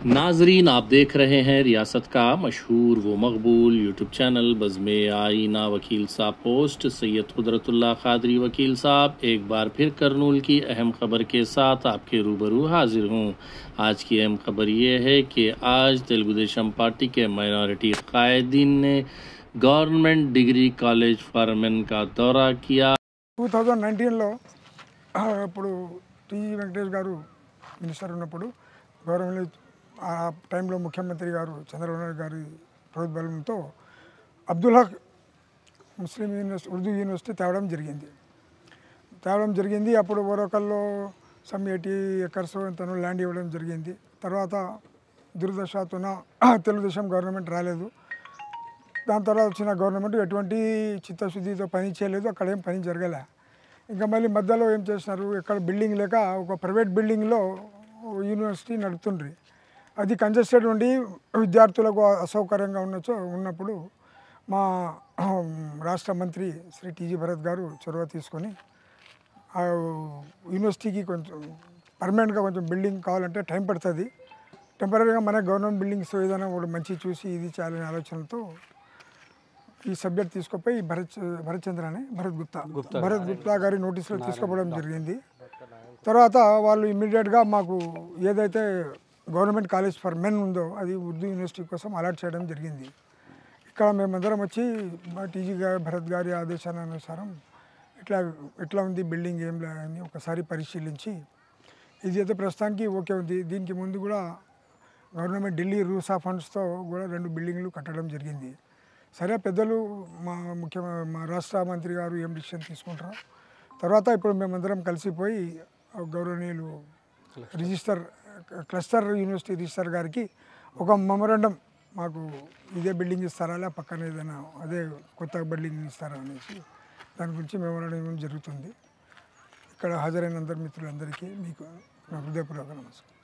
नाजरीन, आप देख रहे हैं रियासत का मशहूर व मकबूल यूट्यूब चैनल बज़्म आईना। वकील साहब पोस्ट सैयद कुदरतुल्लाह कादरी वकील साहब एक बार फिर करनूल की अहम खबर के साथ आपके रूबरू हाजिर हूँ। आज की अहम खबर ये है कि आज तेलुगु देशम पार्टी के माइनॉरिटी कायदीन ने government degree college for main का दौरा किया। 2019లో ఇప్పుడు టీజీ వెంకటేష్ గారు మినిస్టర్ ఉన్నప్పుడు గవర్నమెంట్ ఆ టైంలో ముఖ్యమంత్రి గారు చంద్రబాబు నాయుడు గారి ప్రోద్బలంతో అబ్దుల్ హక్ ముస్లిం యూనివర్సిటీ ఉర్దూ యూనివర్సిటీ తేవడం జరిగింది. అప్పుడు ఓరకల్లో సమ్ 80 ఎకర్స్ తను ల్యాండ్ ఇవ్వడం జరిగింది. తర్వాత దురదృష్టవశాత్తున తెలుగుదేశం గవర్నమెంట్ రాలేదు. దాని తర్వాత వచ్చిన గవర్నమెంట్ ఎటువంటి చిత్తశుద్ధితో పని చేయలేదు. అక్కడ ఏం పని జరగలే. ఇంకా మళ్ళీ మధ్యలో ఏం చేసినారు, ఎక్కడ బిల్డింగ్ లేక ఒక ప్రైవేట్ బిల్డింగ్లో యూనివర్సిటీ నడుపుతుండ్రి. అది కంజెస్టెడ్ ఉండి విద్యార్థులకు అసౌకర్యంగా ఉన్నప్పుడు మా రాష్ట్ర మంత్రి శ్రీ టీజీ భరత్ గారు చొరవ తీసుకొని ఆ యూనివర్సిటీకి కొంచెం పర్మనెంట్గా కొంచెం బిల్డింగ్ కావాలంటే టైం పడుతుంది, టెంపరీగా మన గవర్నమెంట్ బిల్డింగ్స్ ఏదైనా కూడా మంచి చూసి ఇది చేయాలనే ఆలోచనతో ఈ సబ్జెక్ట్ తీసుకుపోయి భరత్ గుప్తా గారి నోటీసులో తీసుకుపోవడం జరిగింది. తర్వాత వాళ్ళు ఇమ్మీడియట్గా మాకు ఏదైతే గవర్నమెంట్ కాలేజ్ ఫర్ మెన్ ఉందో అది ఉర్దూ యూనివర్సిటీ కోసం అలాట్ చేయడం జరిగింది. ఇక్కడ మేమందరం వచ్చి మా టీజీ గారి భరత్ గారి ఆదేశానుసారం ఎట్లా ఉంది బిల్డింగ్ ఏం లేదని ఒకసారి పరిశీలించి ఇది అయితే ప్రస్తుతానికి ఓకే ఉంది. దీనికి ముందు కూడా గవర్నమెంట్ ఢిల్లీ రూసా ఫండ్స్తో కూడా 2 బిల్డింగ్లు కట్టడం జరిగింది. సరే పెద్దలు మా రాష్ట్ర మంత్రి గారు ఏం డిసిషన్ తీసుకుంటారో తర్వాత ఇప్పుడు మేమందరం కలిసిపోయి గౌరవనీయులు క్లస్టర్ యూనివర్సిటీ రిజిస్టర్ గారికి ఒక మెమోరాండం మాకు ఇదే బిల్డింగ్ ఇస్తారా లే పక్కన ఏదైనా అదే కొత్త బిల్డింగ్ ఇస్తారా అనేసి దాని గురించి మెమోరాండం ఇవ్వడం జరుగుతుంది. ఇక్కడ హాజరైన అందరు మిత్రులందరికీ మీకు నా హృదయపూర్వక నమస్కారం.